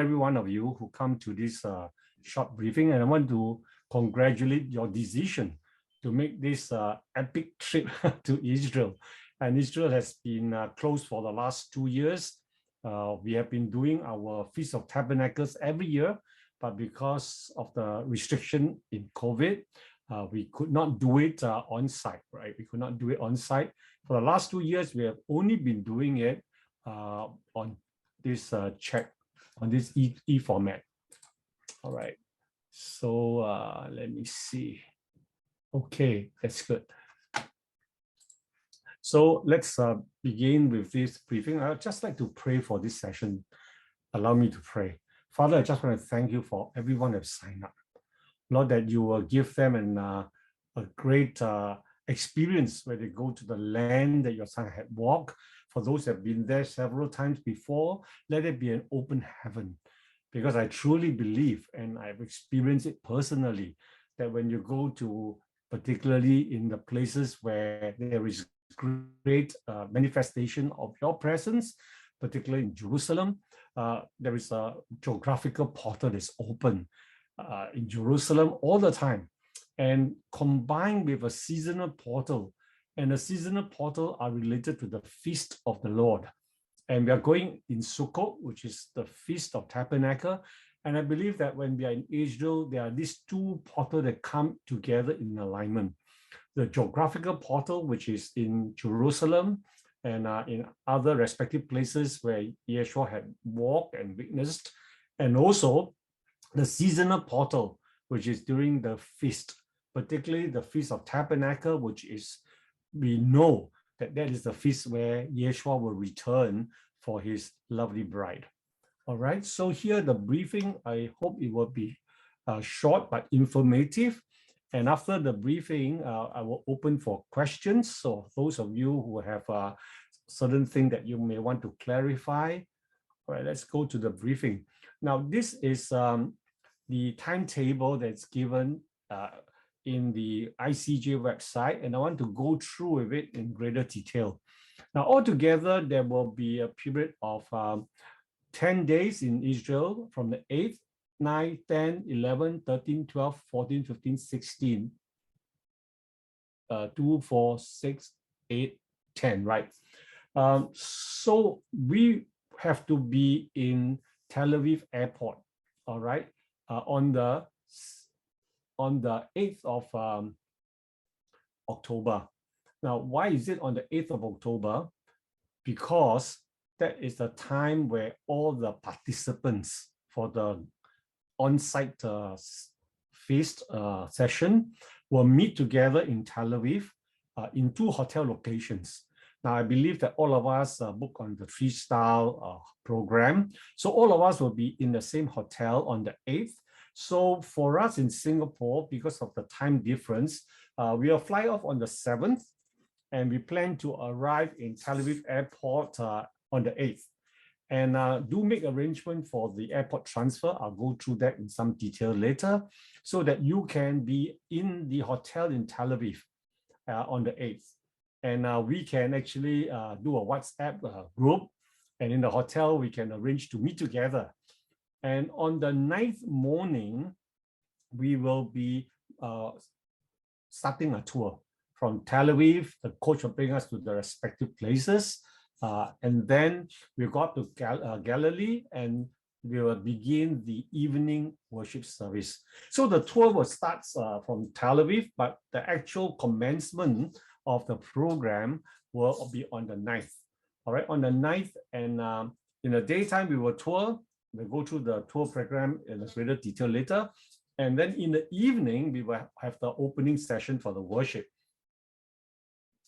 every one of you who come to this short briefing, and I want to congratulate your decision to make this epic trip to Israel. And Israel has been closed for the last 2 years. We have been doing our Feast of Tabernacles every year, but because of the restriction in COVID, we could not do it on site, right? We could not do it on site. For the last 2 years, we have only been doing it on this E format. All right. So let me see. Okay, that's good. So let's begin with this briefing. I'd just like to pray for this session. Allow me to pray. Father, I just want to thank you for everyone who signed up. Lord, that you will give them a great experience where they go to the land that your son had walked. For those who have been there several times before, let it be an open heaven. Because I truly believe, and I've experienced it personally, that when you go to, particularly in the places where there is great manifestation of your presence, particularly in Jerusalem, there is a geographical portal that's open in Jerusalem all the time, and combined with a seasonal portal, and the seasonal portal are related to the feast of the Lord. And we are going in Sukkot, which is the Feast of Tabernacle. And I believe that when we are in Israel, there are these two portals that come together in alignment. The geographical portal, which is in Jerusalem and in other respective places where Yeshua had walked and witnessed, and also the seasonal portal, which is during the feast, particularly the Feast of Tabernacle, which is, we know that is the feast where Yeshua will return for his lovely bride. All right, so here the briefing, I hope it will be short but informative. And after the briefing, I will open for questions. So those of you who have a certain thing that you may want to clarify. All right, let's go to the briefing. Now, this is the timetable that's given in the ICEJ website, and I want to go through with it in greater detail. Now, altogether, there will be a period of 10 days in Israel from the 8th, 9, 10, 11, 13, 12, 14, 15, 16, 2, 4, 6, 8, 10, right? So we have to be in Tel Aviv airport, all right, on the 8th of October. Now, why is it on the 8th of October? Because that is the time where all the participants for the on-site feast session will meet together in Tel Aviv in 2 hotel locations. Now, I believe that all of us book on the 3-star program. So all of us will be in the same hotel on the 8th. So for us in Singapore, because of the time difference, we will fly off on the 7th, and we plan to arrive in Tel Aviv airport on the 8th. And do make arrangement for the airport transfer. I'll go through that in some detail later, so that you can be in the hotel in Tel Aviv on the 8th. And we can actually do a WhatsApp group, and in the hotel, we can arrange to meet together. And on the 9th morning, we will be starting a tour from Tel Aviv. The coach will bring us to the respective places. And then we got to Galilee, and we will begin the evening worship service. So the tour will start from Tel Aviv, but the actual commencement of the program will be on the 9th. All right, on the 9th, and in the daytime, we will tour. We'll go through the tour program in a greater detail later. And then in the evening, we will have the opening session for the worship.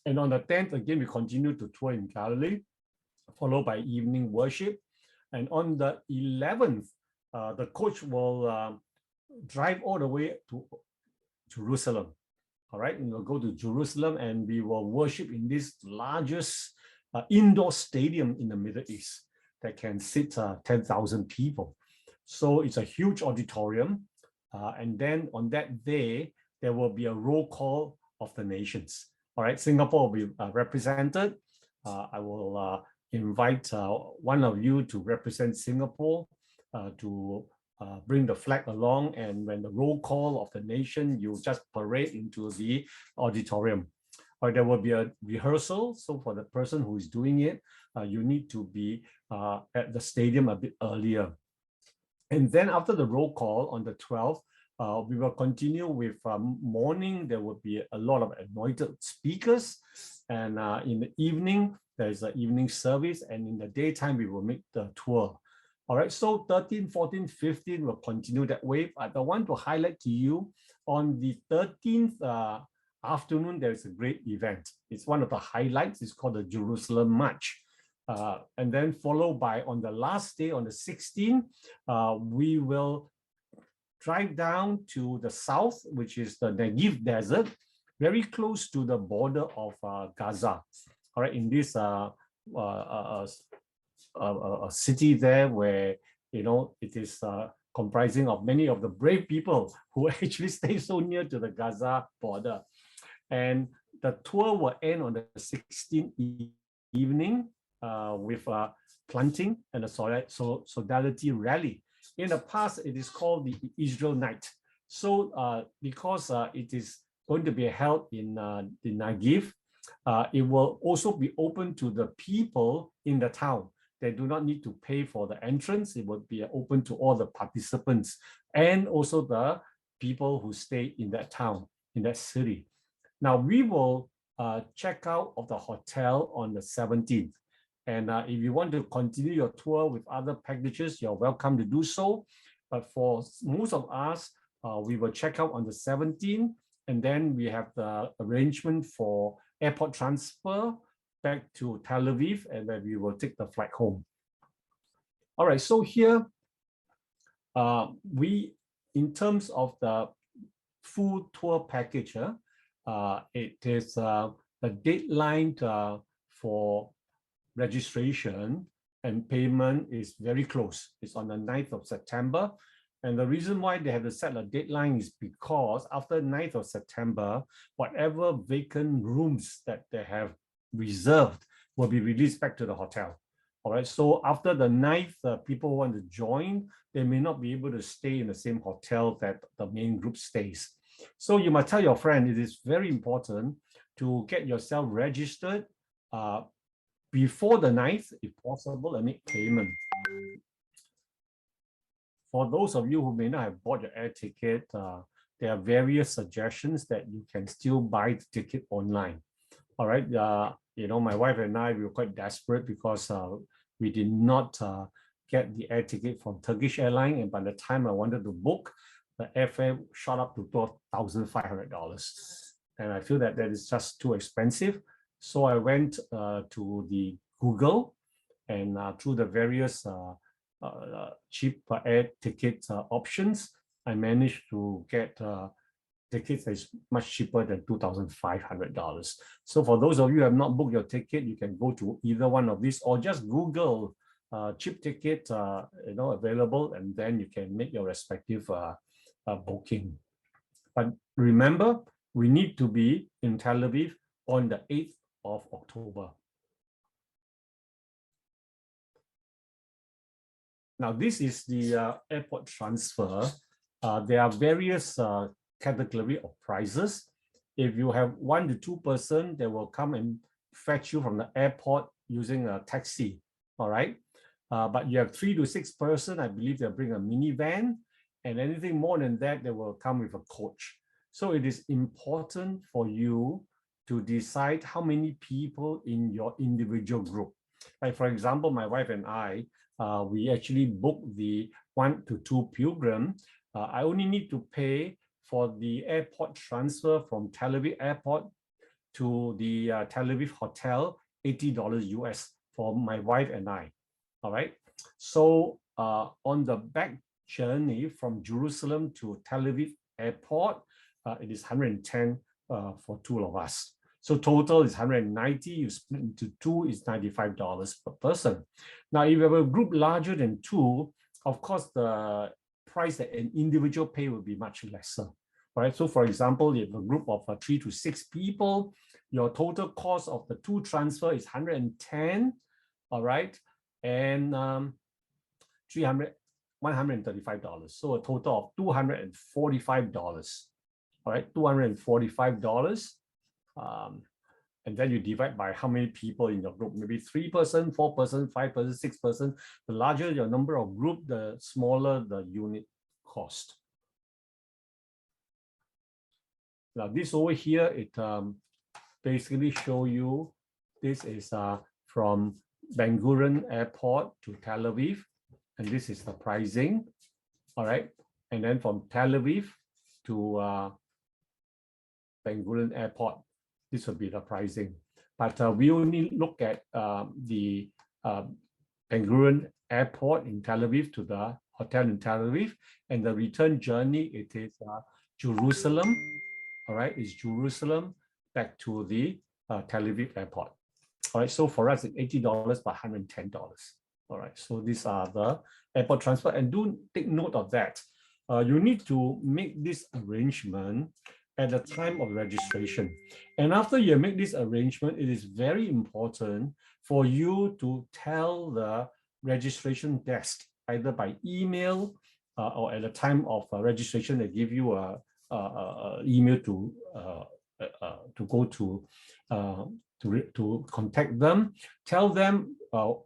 And on the 10th, again, we continue to tour in Galilee, followed by evening worship. And on the 11th, the coach will drive all the way to Jerusalem. All right, and we'll go to Jerusalem, and we will worship in this largest indoor stadium in the Middle East that can sit 10,000 people. So it's a huge auditorium. And then on that day, there will be a roll call of the nations. All right, Singapore will be represented. I will invite one of you to represent Singapore. to bring the flag along, and when the roll call of the nation, you just parade into the auditorium. Or there will be a rehearsal. So for the person who is doing it, you need to be at the stadium a bit earlier. And then after the roll call on the 12th, we will continue with morning. There will be a lot of anointed speakers. And in the evening, there's an evening service. And in the daytime, we will make the tour. All right, so 13, 14, 15 will continue that way. But I want to highlight to you on the 13th afternoon, there's a great event. It's one of the highlights. It's called the Jerusalem March. And then followed by on the last day, on the 16th, we will drive down to the south, which is the Negev Desert, very close to the border of Gaza. All right, in this a city there where, you know, it is comprising of many of the brave people who actually stay so near to the Gaza border. And the tour will end on the 16th evening with planting and a solidarity rally. In the past, it is called the Israel Night. So because it is going to be held in the Negev, it will also be open to the people in the town. They do not need to pay for the entrance. It will be open to all the participants and also the people who stay in that town, in that city. Now, we will check out of the hotel on the 17th. And if you want to continue your tour with other packages, you're welcome to do so. But for most of us, we will check out on the 17th. And then we have the arrangement for airport transfer back to Tel Aviv, and then we will take the flight home. All right, so here, in terms of the full tour package, it is the deadline for registration and payment is very close. It's on the 9th of September. And the reason why they have to set a deadline is because after 9th of September, whatever vacant rooms that they have reserved will be released back to the hotel. All right, so after the 9th, people want to join, they may not be able to stay in the same hotel that the main group stays. So you must tell your friend it is very important to get yourself registered before the 9th, if possible, and make payment. For those of you who may not have bought your air ticket, there are various suggestions that you can still buy the ticket online. All right, you know, my wife and I, we were quite desperate because we did not get the air ticket from Turkish Airlines, and by the time I wanted to book, the airfare shot up to $12,500. And I feel that that is just too expensive. So I went to the Google, and through the various cheap air ticket options, I managed to get tickets that is much cheaper than $2,500. So for those of you who have not booked your ticket, you can go to either one of these or just Google cheap ticket, you know, available, and then you can make your respective booking. But remember, we need to be in Tel Aviv on the 8th of October. Now, this is the airport transfer. There are various category of prices. If you have 1 to 2 person, they will come and fetch you from the airport using a taxi. All right. But you have 3 to 6 person, I believe they'll bring a minivan, and anything more than that, they will come with a coach. So it is important for you to decide how many people in your individual group. Like for example, my wife and I, we actually booked the 1 to 2 pilgrim. I only need to pay for the airport transfer from Tel Aviv airport to the Tel Aviv hotel, $80 US for my wife and I. All right. So on the back journey from Jerusalem to Tel Aviv airport, it is 110 for 2 of us. So total is 190. You split into 2 is $95 per person. Now, if you have a group larger than 2, of course, the price that an individual pay will be much lesser. All right. So, for example, if a group of 3 to 6 people, your total cost of the 2 transfer is 110. All right, and 300 $135. So a total of $245. All right, $245. And then you divide by how many people in your group, maybe 3 person, 4 person, 5 person, 6 person. The larger your number of group, the smaller the unit cost. Now this over here, it basically show you, this is from Ben Gurion Airport to Tel Aviv, and this is the pricing. All right, and then from Tel Aviv to Ben Gurion Airport, this will be the pricing. But we only look at the Ben Gurion Airport in Tel Aviv to the hotel in Tel Aviv, and the return journey, it is Jerusalem. All right, it's Jerusalem back to the Tel Aviv Airport. All right, so for us, it's $80 but $110. All right, so these are the airport transport, and do take note of that. You need to make this arrangement at the time of registration. And after you make this arrangement, it is very important for you to tell the registration desk, either by email or at the time of registration, they give you a email to go to contact them. Tell them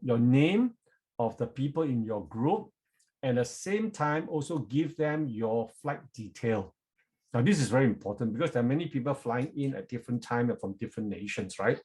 your name of the people in your group, and at the same time also give them your flight detail. Now this is very important because there are many people flying in at different times from different nations, right?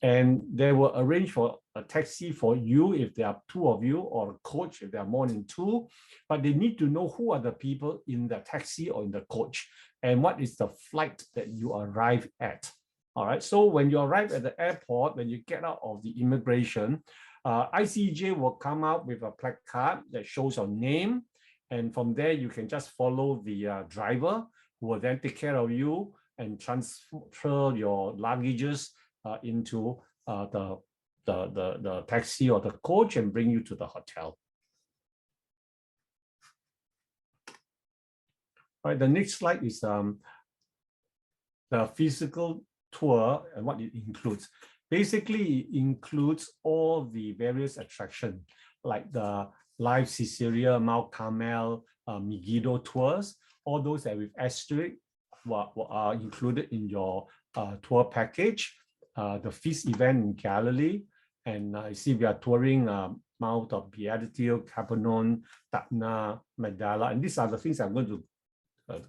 And they will arrange for a taxi for you if there are 2 of you, or a coach if there are more than 2, but they need to know who are the people in the taxi or in the coach and what is the flight that you arrive at. All right, so when you arrive at the airport, when you get out of the immigration, ICEJ will come out with a placard that shows your name, and from there you can just follow the driver, who will then take care of you and transfer your luggages into the taxi or the coach and bring you to the hotel. All right, the next slide is the physical tour and what it includes. Basically, it includes all the various attractions like the Live Caesarea, Mount Carmel, Megiddo tours. All those that with asterisk are included in your tour package. The feast event in Galilee, and I see we are touring Mount of Beatitudes, Capernaum, Tabernacles, Magdala, and these are the things I'm going to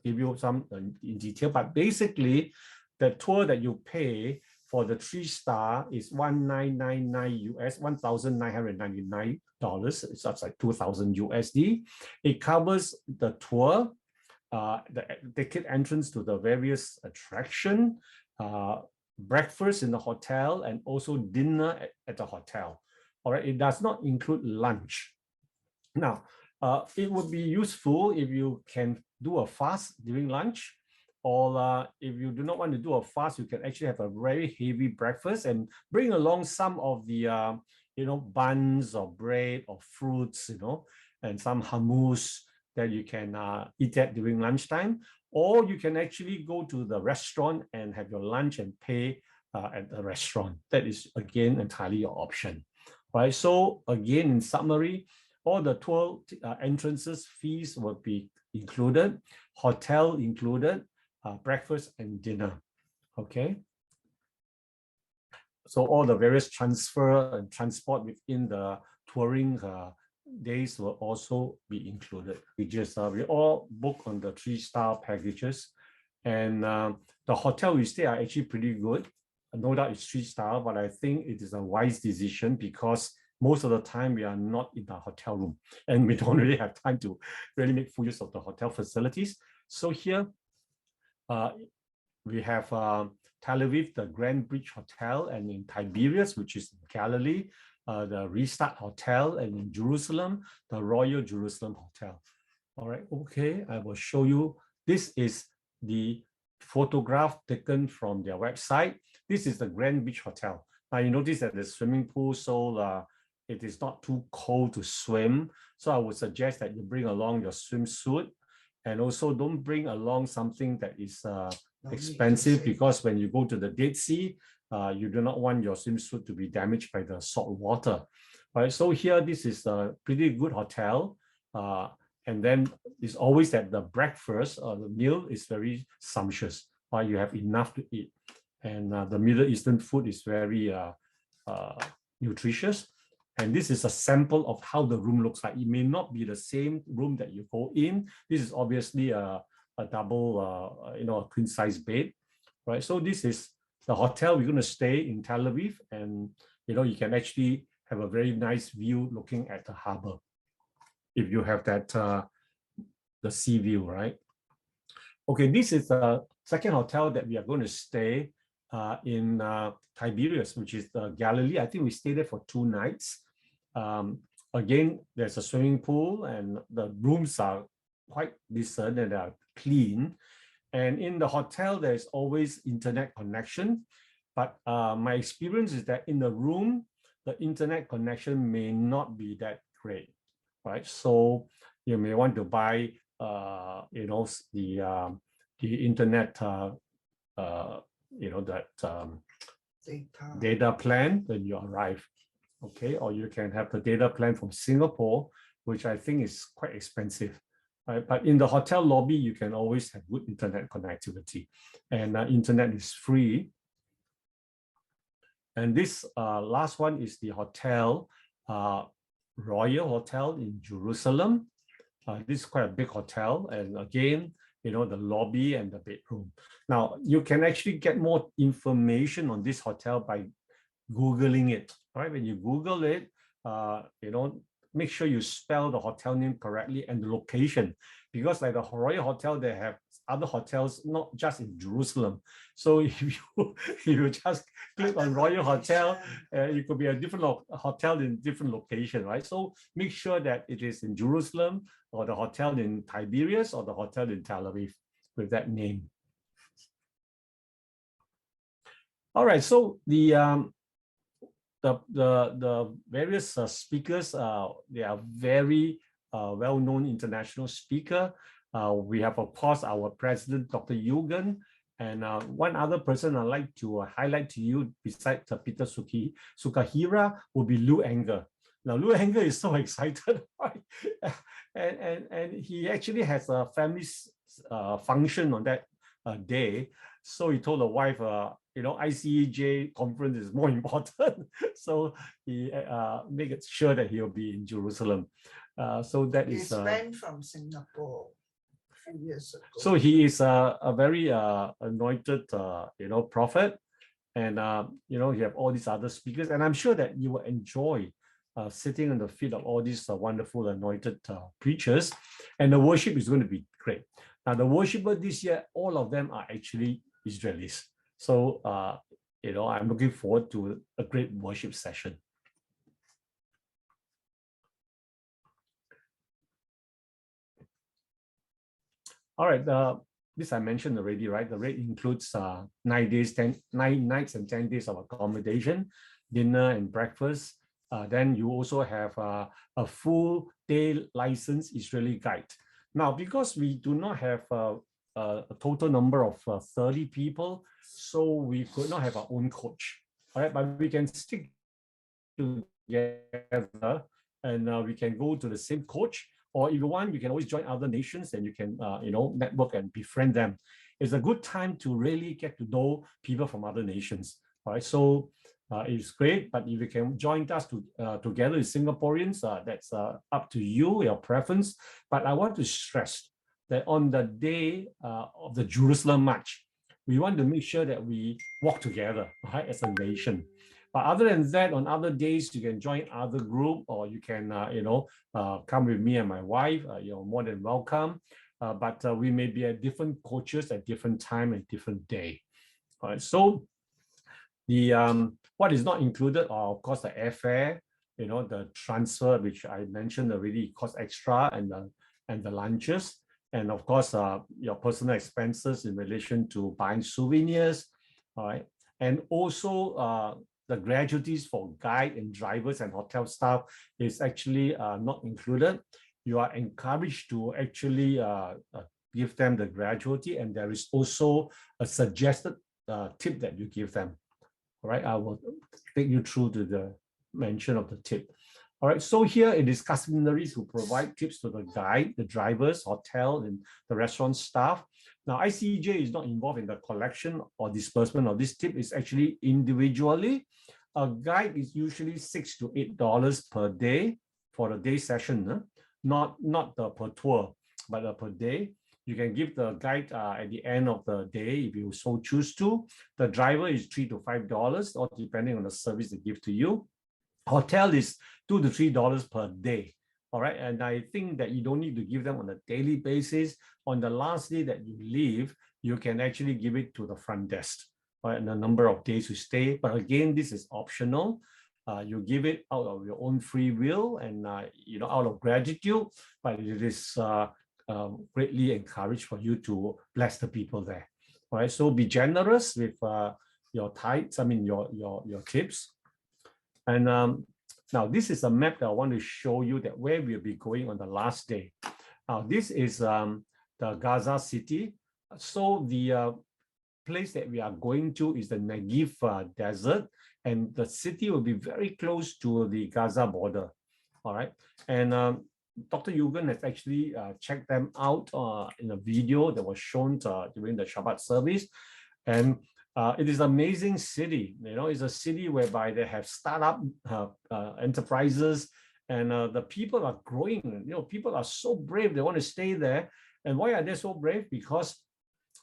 give you some in detail. But basically, the tour that you pay for the 3-star is $1,999 US, $1,999. It's just like 2,000 USD. It covers the tour, the ticket entrance to the various attraction, breakfast in the hotel, and also dinner at the hotel. All right, it does not include lunch. Now, it would be useful if you can do a fast during lunch, or if you do not want to do a fast, you can actually have a very heavy breakfast and bring along some of the buns or bread or fruits, and some hummus that you can eat that during lunchtime. Or you can actually go to the restaurant and have your lunch and pay at the restaurant. That is, again, entirely your option. Right? So again, in summary, all the tour entrances fees will be included, hotel included, breakfast and dinner. Okay. So all the various transfer and transport within the touring days will also be included. We all book on the 3-star packages, and the hotel we stay are actually pretty good. No doubt it's 3-star, but I think it is a wise decision because most of the time we are not in the hotel room and we don't really have time to really make full use of the hotel facilities. So here we have Tel Aviv, the Grand Bridge Hotel, and in Tiberias, which is Galilee, the Restart Hotel, and in Jerusalem, the Royal Jerusalem Hotel. All right, okay, I will show you. This is the photograph taken from their website. This is the Grand Beach Hotel. Now you notice that the swimming pool, so it is not too cold to swim. So I would suggest that you bring along your swimsuit, and also don't bring along something that is expensive, because when you go to the Dead Sea, you do not want your swimsuit to be damaged by the salt water. Right, so here this is a pretty good hotel. And then it's always that the breakfast or the meal is very sumptuous, right? You have enough to eat. And the Middle Eastern food is very nutritious. And this is a sample of how the room looks like. It may not be the same room that you go in. This is obviously a double, a queen size bed, right? So this is the hotel we're going to stay in Tel Aviv, and you can actually have a very nice view looking at the harbor if you have that the sea view, right? Okay, this is the second hotel that we are going to stay in Tiberias, which is the Galilee. I think we stayed there for 2 nights. Again, there's a swimming pool, and the rooms are quite decent and are clean. And in the hotel, there's always internet connection. But my experience is that in the room, the internet connection may not be that great, right? So you may want to buy, the internet, data plan when you arrive, okay? Or you can have the data plan from Singapore, which I think is quite expensive. Right? But in the hotel lobby, you can always have good internet connectivity, and internet is free. And this last one is the hotel, Royal Hotel in Jerusalem. This is quite a big hotel, and again, the lobby and the bedroom. Now, you can actually get more information on this hotel by Googling it, right? When you Google it, make sure you spell the hotel name correctly and the location, because like the Royal Hotel, they have other hotels, not just in Jerusalem. So if you just click on Royal Hotel, it could be a different hotel in different location, right? So make sure that it is in Jerusalem, or the hotel in Tiberias, or the hotel in Tel Aviv with that name. All right, so the various speakers, they are very well-known international speaker. We have, of course, our president, Dr. Yugen, and one other person I'd like to highlight to you besides Peter Sukahira will be Lou Anger. Now, Lou Anger is so excited, right? and he actually has a family function on that day. So he told the wife, ICEJ conference is more important. So he made sure that he'll be in Jerusalem. So that is. He's banned from Singapore a few years ago. So he is a very anointed, prophet, and you have all these other speakers, and I'm sure that you will enjoy sitting on the feet of all these wonderful anointed preachers, and the worship is going to be great. Now, the worshippers this year, all of them are actually Israelis. So, I'm looking forward to a great worship session. All right, this I mentioned already, right? The rate includes 9 nights and 10 days of accommodation, dinner and breakfast. Then you also have a full day licensed Israeli guide. Now, because we do not have a total number of 30 people, so we could not have our own coach. All right, but we can stick together, and we can go to the same coach. Or if you want, you can always join other nations, and you can, network and befriend them. It's a good time to really get to know people from other nations. All right, so it's great. But if you can join us together with Singaporeans, that's up to you, your preference. But I want to stress that on the day of the Jerusalem March, we want to make sure that we walk together, right, as a nation. But other than that, on other days, you can join other group, or you can, come with me and my wife. You're more than welcome. But we may be at different coaches at different time and different day. All right. So the what is not included are, of course, the airfare, the transfer, which I mentioned already, costs extra, and the lunches, and of course, your personal expenses in relation to buying souvenirs. All right, and also the gratuities for guide and drivers and hotel staff is actually not included. You are encouraged to actually give them the gratuity, and there is also a suggested tip that you give them. All right, I will take you through to the mention of the tip. All right, so here it is customary to provide tips to the guide, the drivers, hotel, and the restaurant staff. Now, ICEJ is not involved in the collection or disbursement of this tip. It's actually individually. A guide is usually $6 to $8 per day for a day session, not per tour, but per day. You can give the guide at the end of the day if you so choose to. The driver is $3 to $5, or depending on the service they give to you. Hotel is $2 to $3 per day. All right, and I think that you don't need to give them on a daily basis. On the last day that you leave, you can actually give it to the front desk, right, and the number of days you stay. But again, this is optional. You give it out of your own free will and out of gratitude, but it is greatly encouraged for you to bless the people there. All right, so be generous with your tithes, your tips. And now this is a map that I want to show you that where we'll be going on the last day. Now this is the Gaza City. So the place that we are going to is the Negev desert, and the city will be very close to the Gaza border. All right, and Dr. Yugen has actually checked them out in a video that was shown during the Shabbat service. And it is an amazing city. It's a city whereby they have startup enterprises, and the people are growing. People are so brave. They want to stay there. And why are they so brave? Because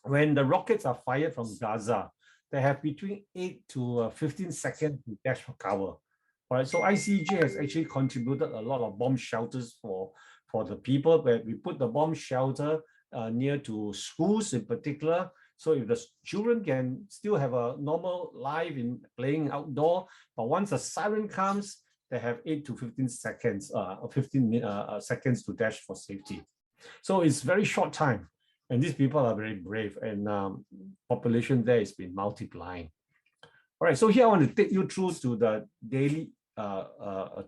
when the rockets are fired from Gaza, they have between 8 to 15 seconds to dash for cover. All right, so ICEJ has actually contributed a lot of bomb shelters for the people, where we put the bomb shelter near to schools in particular. So if the children can still have a normal life in playing outdoor, but once a siren comes, they have 8 to 15 seconds, 15 seconds to dash for safety. So it's very short time, and these people are very brave, and population there has been multiplying. All right, so here I want to take you through to the daily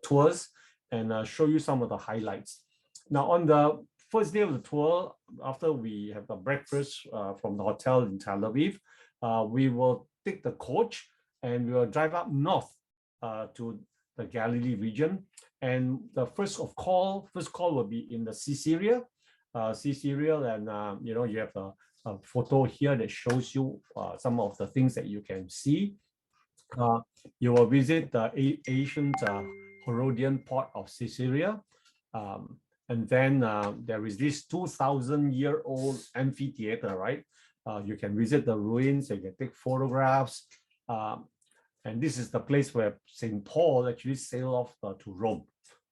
tours and show you some of the highlights. Now, on the first day of the tour, after we have a breakfast from the hotel in Tel Aviv, we will take the coach and we will drive up north to the Galilee region. And the first call will be in the Caesarea, and you have a photo here that shows you some of the things that you can see. You will visit the ancient Herodian port of Caesarea. And then there is this 2,000-year-old amphitheater, right? You can visit the ruins, you can take photographs. And this is the place where St. Paul actually sailed off to Rome,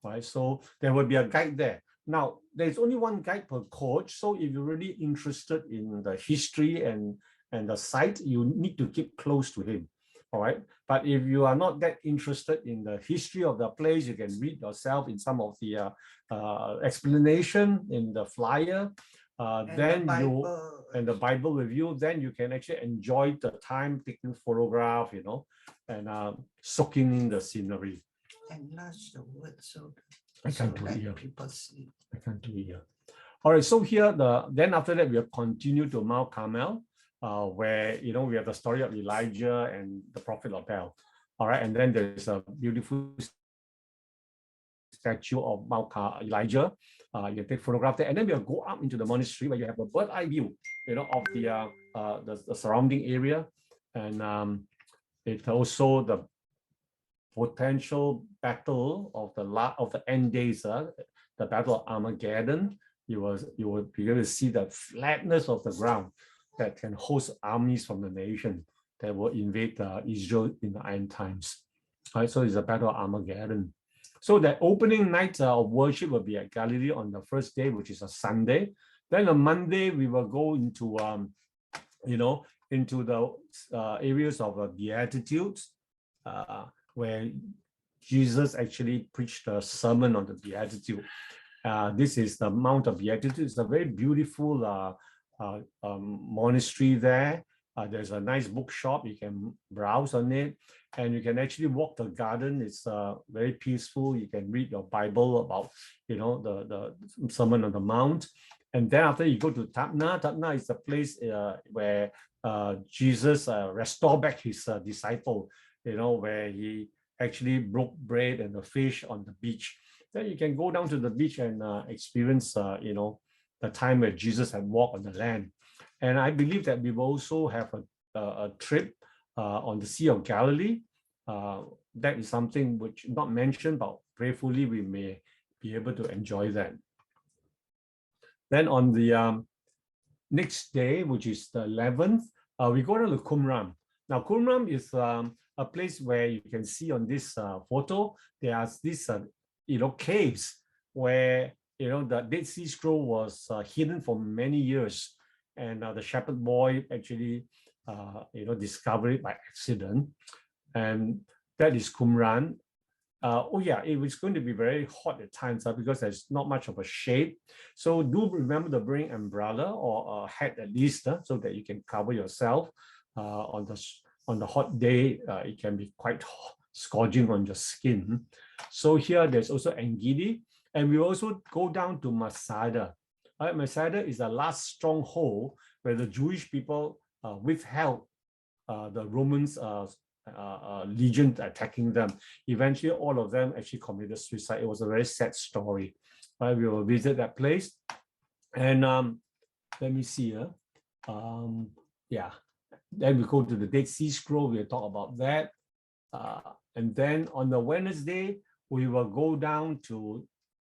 right? So there will be a guide there. Now, there's only one guide per coach. So if you're really interested in the history and the site, you need to keep close to him. All right. But if you are not that interested in the history of the place, you can read yourself in some of the explanation in the flyer. Then the Bible with you, then you can actually enjoy the time taking photograph, and soaking in the scenery. Enlarge the word so I can't do it here. People see. I can't do it here. All right. So here, then after that, we'll continue to Mount Carmel. Where we have the story of Elijah and the prophet of Bel. All right, and then there's a beautiful statue of Mount Elijah. You take photograph there, and then we'll go up into the monastery where you have a bird eye view, of the surrounding area, and it's also the potential battle of the end days, the battle of Armageddon. You will be able to see the flatness of the ground that can host armies from the nation that will invade Israel in the end times. All right, so it's a battle of Armageddon. So the opening night of worship will be at Galilee on the first day, which is a Sunday. Then on Monday, we will go into, into the areas of Beatitudes, where Jesus actually preached a sermon on the Beatitude. This is the Mount of Beatitudes. It's a very beautiful monastery there. There's a nice bookshop. You can browse on it, and you can actually walk the garden. It's very peaceful. You can read your Bible about, the Sermon on the Mount. And then after you go to Tabernacles. Tabernacles is a place where Jesus restored back his disciple, where he actually broke bread and the fish on the beach. Then you can go down to the beach and experience, the time where Jesus had walked on the land. And I believe that we will also have a trip on the Sea of Galilee. That is something which not mentioned, but prayerfully we may be able to enjoy that. Then on the next day, which is the 11th, we go to Qumran. Now, Qumran is a place where you can see on this photo, there are these, caves where, the Dead Sea Scroll was hidden for many years. And the shepherd boy actually, discovered it by accident. And that is Qumran. It was going to be very hot at times because there's not much of a shade. So do remember to bring umbrella or a hat at least, so that you can cover yourself. On the hot day, it can be quite scorching on your skin. So here there's also Engedi, and we also go down to Masada. Masada is the last stronghold where the Jewish people withheld the Romans legion attacking them. Eventually, all of them actually committed suicide. It was a very sad story. Right, we will visit that place, and let me see here. Then we go to the Dead Sea Scroll. We'll talk about that, and then on the Wednesday we will go down to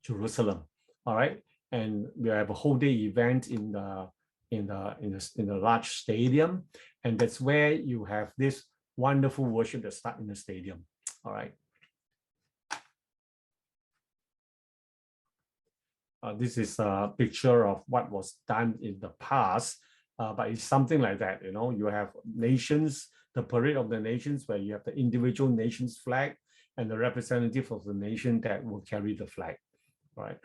Jerusalem. All right, and we have a whole day event in the large stadium, and that's where you have this wonderful worship that starts in the stadium. All right. This is a picture of what was done in the past, but it's something like that. You have nations, the parade of the nations, where you have the individual nation's flag and the representative of the nation that will carry the flag. Right.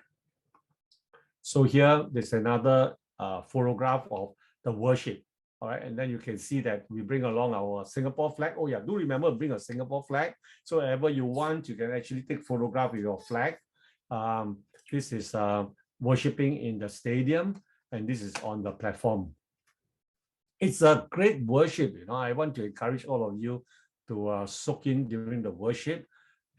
So here there's another photograph of the worship. All right, and then you can see that we bring along our Singapore flag. Oh yeah, do remember bring a Singapore flag. So wherever you want, you can actually take photograph with your flag. This is worshiping in the stadium, and this is on the platform. It's a great worship. I want to encourage all of you to soak in during the worship.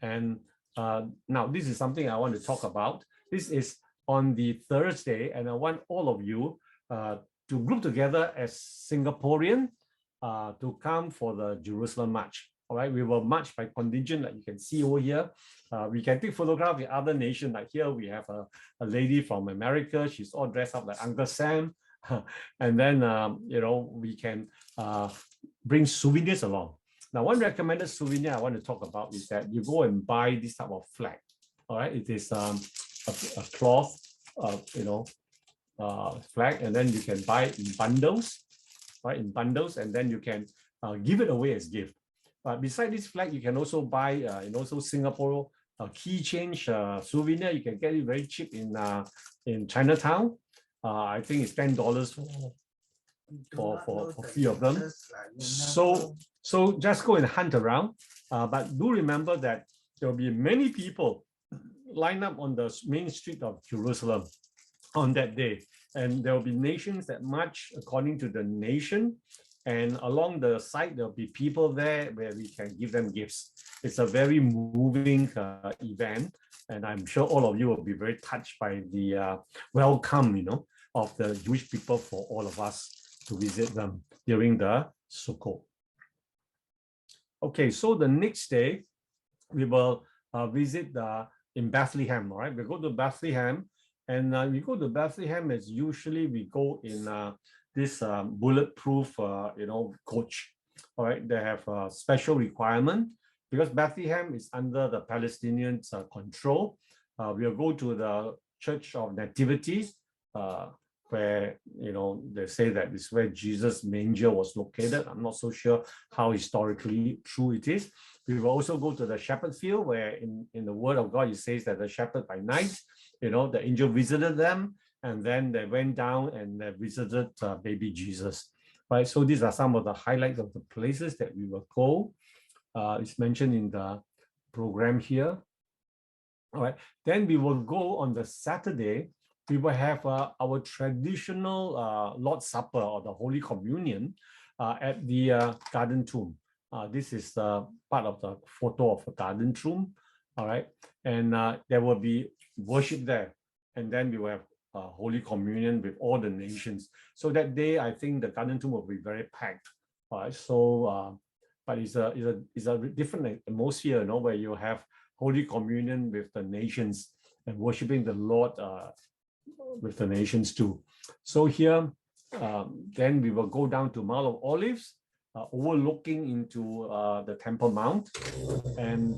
And now this is something I want to talk about. This is on the Thursday, and I want all of you to group together as Singaporean to come for the Jerusalem March. All right, we will march by contingent, like you can see over here. We can take photographs with other nations. Like here, we have a lady from America. She's all dressed up like Uncle Sam. And then, we can bring souvenirs along. Now, one recommended souvenir I want to talk about is that you go and buy this type of flag. All right, it is a cloth, flag, and then you can buy it in bundles, right? In bundles, and then you can give it away as gift. But beside this flag, you can also buy, Singapore keychain souvenir. You can get it very cheap in Chinatown. I think it's $10 for 3 of them. So just go and hunt around. But do remember that there will be many people lined up on the main street of Jerusalem on that day, and there will be nations that march according to the nation, and along the side there'll be people there where we can give them gifts. It's a very moving event, and I'm sure all of you will be very touched by the welcome, of the Jewish people for all of us to visit them during the Sukkot. Okay, so the next day we will visit in Bethlehem. All right, we go to Bethlehem. And we go to Bethlehem as usually we go in this bulletproof, coach. All right, they have a special requirement because Bethlehem is under the Palestinians' control. We'll go to the Church of Nativity, where they say that it's where Jesus' manger was located. I'm not so sure how historically true it is. We will also go to the shepherd field, where in the Word of God it says that the shepherd by night, the angel visited them, and then they went down and they visited baby Jesus. Right. So these are some of the highlights of the places that we will go. It's mentioned in the program here. All right. Then we will go on the Saturday. We will have our traditional Lord's Supper or the Holy Communion at the Garden Tomb. This is part of the photo of a garden room. All right. And there will be worship there. And then we will have Holy Communion with all the nations. So that day, I think the garden room will be very packed. All right. So, but it's a different atmosphere, where you have Holy Communion with the nations and worshiping the Lord with the nations too. So here, then we will go down to Mount of Olives, overlooking into the Temple Mount, and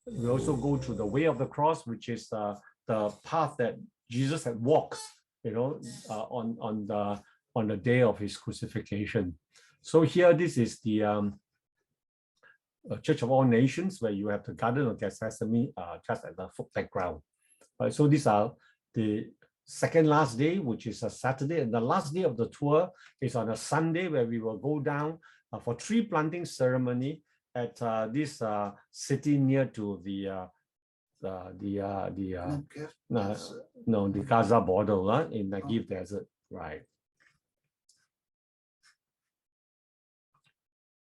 we also go through the Way of the Cross, which is the path that Jesus had walked, on the day of his crucifixion. So here, this is the Church of All Nations, where you have the Garden of Gethsemane just at the background. Right, so these are the second last day, which is a Saturday, and the last day of the tour is on a Sunday, where we will go down for tree planting ceremony at this city near to the Gaza border in the Negev Desert, right?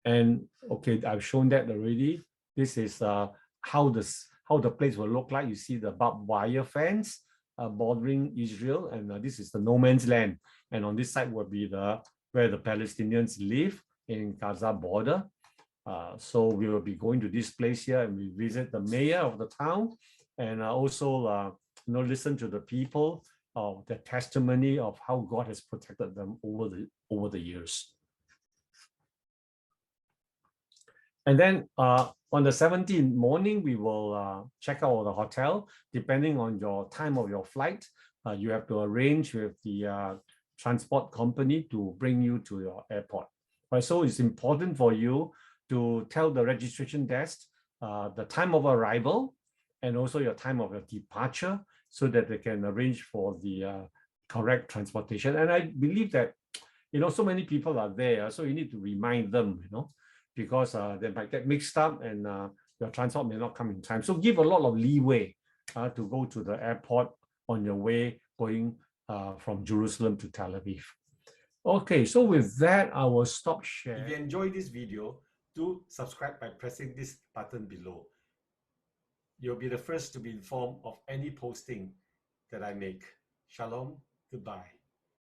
And okay, I've shown that already. This is how the place will look like. You see the barbed wire fence bordering Israel, and this is the no man's land. And on this side will be where the Palestinians live in Gaza border. So we will be going to this place here, and we visit the mayor of the town, and also listen to the people of the testimony of how God has protected them over the years. And then on the 17th morning, we will check out the hotel. Depending on your time of your flight, you have to arrange with the transport company to bring you to your airport. Right, so it's important for you to tell the registration desk the time of arrival and also your time of your departure, so that they can arrange for the correct transportation. And I believe that, so many people are there, so you need to remind them, because they might get mixed up and your transport may not come in time. So give a lot of leeway to go to the airport on your way going from Jerusalem to Tel Aviv. Okay, so with that, I will stop sharing. If you enjoyed this video, do subscribe by pressing this button below. You'll be the first to be informed of any posting that I make. Shalom, goodbye.